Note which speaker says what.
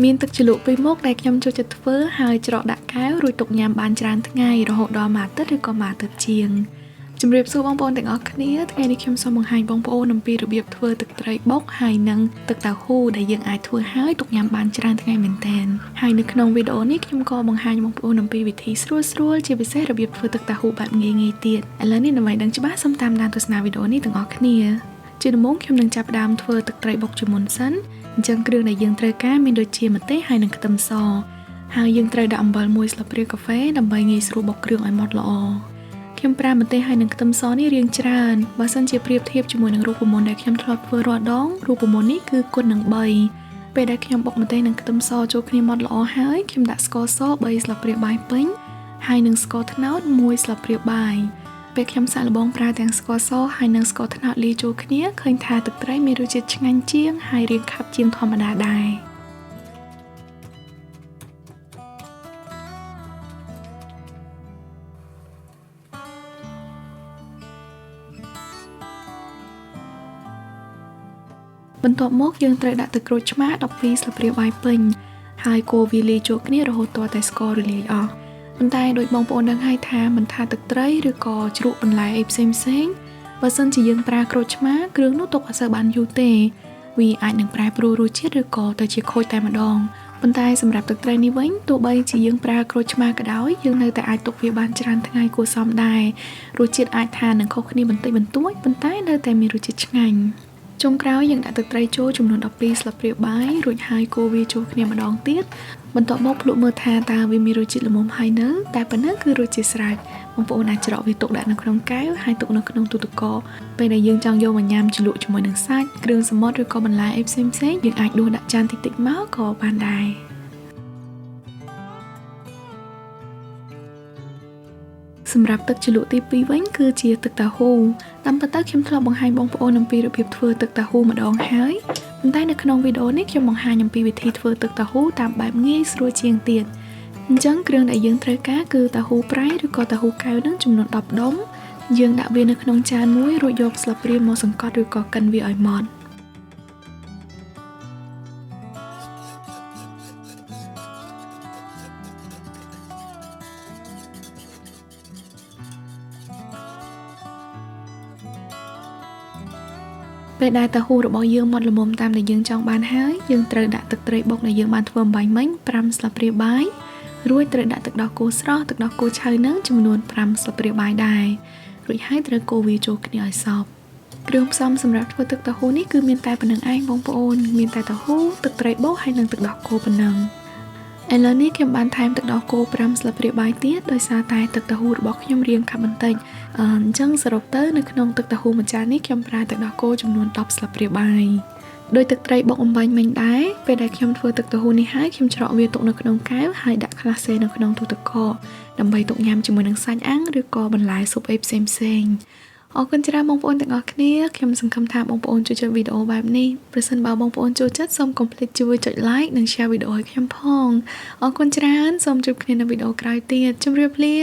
Speaker 1: មានទឹកជ្រលក់ពីមុខដែលខ្ញុំចូលចិត្តធ្វើហើយច្រកដាក់កែវរួចទុកញ៉ាំបានច្រើនថ្ងៃរហូតដល់មួយអាទិត្យឬក៏មួយអាទិត្យជាងជំរាបសួរបងប្អូនទាំងអស់គ្នាថ្ងៃនេះខ្ញុំសូមបង្ហាញបងប្អូនអំពីរបៀបធ្វើទឹកត្រីបុកហើយនិងទឹកតៅហ៊ូដែលយើងអាចធ្វើហើយទុកញ៉ាំបានច្រើនថ្ងៃមែនទែនហើយនៅក្នុងវីដេអូនេះខ្ញុំក៏បង្ហាញបងប្អូនអំពីវិធីស្រួលៗជាពិសេសរបៀបធ្វើទឹកតៅហ៊ូបែបងាយៗទៀតឥឡូវនេះដើម្បីដឹងច្បាស់សូមតាមដានទស្សនាវីដេអូនេះទាំងអស់គ្នាជាដំបូងខ្ញុំនឹងចាប់ផ្ដើមធ្វើទឹកត្រីបុកជាមុនសិនអញ្ចឹងគ្រឿងដែលយើងត្រូវការមានដូចជាម្ទេសហើយនិងខ្ទឹមសហើយយើងត្រូវដាក់អំបិល1ស្លាបព្រាកាហ្វេដើម្បីងាយស្រួលបុកគ្រឿងឲ្យម៉ត់ល្អខ្ញុំប្រើម្ទេសហើយនិងខ្ទឹមសនេះរាងច្រើនបើសិនជាប្រៀបធៀបជាមួយនឹងរូបមន្តដែលខ្ញុំធ្លាប់ធ្វើរាល់ដងរូបមន្តនេះគឺគុណនឹង3ពេលដែលខ្ញុំបុកម្ទេសនិងខ្ទឹមសចូលគ្នាម៉ត់ល្អហើយខ្ញុំដាក់ស្ករស3ស្លាបព្រាបាយពេញហើយនិងស្ករត្នោត1ស្លាបព្រាបាយពេលខ្ញុំសាកល្បងប្រើទាំងស្ករសហើយនិងស្ករត្នោតលាយចូលគ្នាឃើញថាទឹកត្រីមានរសជាតិឆ្ងាញ់ជាងហើយរាងខាប់ជាងធម្មតាដែរបន្ទាប់មកយើងត្រូវដាក់ទឹកក្រូចឆ្មា12ស្លាបព្រាបាយពេញហើយកូរវាលាយចូលគ្នារហូតទាល់តែស្កររលាយអស់ប៉ុន្តែដោយបងប្អូនដឹងហើយថាមិនថាទឹកត្រីឬក៏ជ្រក់បន្លែអីផ្សេងបើសិនជាយើងប្រើក្រូចឆ្មាគ្រឿងនោះទុកអត់សូវបានយូរទេវាអាចនឹងប្រែប្រួលរសជាតិឬក៏ទៅជាខូចតែម្ដងប៉ុន្តែសម្រាប់ទឹកត្រីនេះវិញទោះបីជាយើងប្រើក្រូចឆ្មាក៏ដោយយើងនៅតែអាចទុកវាបានច្រើនថ្ងៃគួរសមដែររសជាតិអាចថានឹងខុសគ្នាបន្តិចបន្តួចប៉ុន្តែនៅតែមានរសជាតិឆ្ងាញ់ចុងក្រោយយើងដាក់ទឹកត្រីចូលចំនួន12ស្លាបព្រាបាយរួចហើយកូរវាចូលគ្នាម្ដងទៀតបន្ទាប់មកភ្លក់មើលថាតើវាមានរសជាតិល្មមហើយនៅតែប៉ុណ្ណឹងគឺរសជាតិស្រេចបងប្អូនអាចច្រកវាទុកដាក់នៅក្នុងកែវហើយទុកនៅក្នុងទូទឹកកកពេលដែលយើងចង់យកមកញ៉ាំជ្រលក់ជាមួយនឹងសាច់គ្រឿងសមុទ្រឬក៏បន្លែអីផ្សេងយើងអាចដួសដាក់ចានតិចៗមកក៏បានដែរសម្រាប់ទឹកជ្រលក់ទី2វិញគឺជាទឹកតៅហ៊ូតាមពិតទៅខ្ញុំធ្លាប់បង្ហាញបងប្អូនអំពីរបៀបធ្វើទឹកតៅហ៊ូម្ដងហើយប៉ុន្តែនៅក្នុងវីដេអូនេះខ្ញុំបង្ហាញអំពីវិធីធ្វើទឹកតៅហ៊ូតាមបែបងាយស្រួលជាងទៀតអញ្ចឹងគ្រឿងដែលយើងត្រូវការគឺតៅហ៊ូប្រៃឬក៏តៅហ៊ូកែវនឹងចំនួន10ដុំយើងដាក់វានៅក្នុងចានមួយរួចយកស្លាបព្រាមកសង្កត់ឬក៏កិនវាឲ្យម៉ត់ពេលដែលតៅហ៊ូរបស់យើងម៉ត់ល្មមតាមដែលយើងចង់បានហើយយើងត្រូវដាក់ទឹកត្រីបុកដែលយើងបានធ្វើអំបាញ់មិញ5ស្លាបព្រាបាយរួចត្រូវដាក់ទឹកដោះគោស្រស់ទឹកដោះគោឆៅនឹងចំនួន5ស្លាបព្រាបាយដែររួចហើយត្រូវកូរវាចូលគ្នាឲ្យសព្វគ្រឿងផ្សំសម្រាប់ធ្វើទឹកតៅហ៊ូនេះគឺមានតែប៉ុណ្្នឹងឯងបងប្អូនមានតែតៅហ៊ូទឹកត្រីបុកហើយនិងទឹកដោះគោប៉ុណ្ណឹងឥឡូវនេះខ្ញុំបានថែមទឹកដោះគោ5ស្លាបព្រាបាយទៀតដោយសារតែទឹកតៅហ៊ូរបស់ខ្ញុំរាងខាប់បន្តិចអញ្ចឹងសរុបទៅនៅក្នុងទឹកតៅហ៊ូមួយចាននេះខ្ញុំប្រើទឹកដោះគោចំនួន10ស្លាបព្រាបាយដោយទឹកត្រីបុកអំបាញ់មិញដែរពេលដែលខ្ញុំធ្វើទឹកតៅហ៊ូនេះហើយខ្ញុំច្រកវាទុកនៅក្នុងកែវហើយដាក់ក្លាសេនៅក្នុងទូទឹកកកដើម្បីទុកញ៉ាំជាមួយនឹងសាច់អាំងឬក៏បន្លែស៊ុបអីផ្សេងអរគុណច្រើនបងប្អូនទាំងអស់គ្នាខ្ញុំសង្ឃឹមថាបងប្អូនចូលចិត្តវីដេអូបែបនេះប្រសិនបើបងប្អូនចូលចិត្តសូមកុំភ្លេចជួយចុច like និង share វីដេអូឲ្យខ្ញុំផងអរគុណច្រើនសូមជួបគ្នានៅវីដេអូក្រោយទៀតជម្រាបលា